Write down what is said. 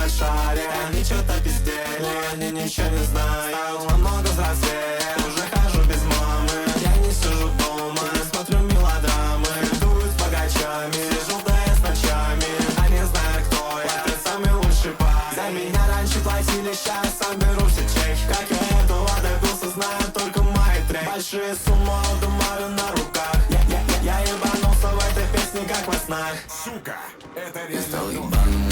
пошаре. Они что-то пиздели, они ничего не знают. Намного взрослее, уже хожу без мамы. Я не сижу дома, не смотрю мелодрамы. Дуют с богачами, желтые с ночами. Они знают, кто я, ты самый лучший парень. За меня раньше платили, сейчас сам беру все чеки. Как я этого добился, знают только мои треки. Большие суммы отдумаю на руках. Я ебанулся в этой песне, как во снах. Сука, это Я стал реально ебаным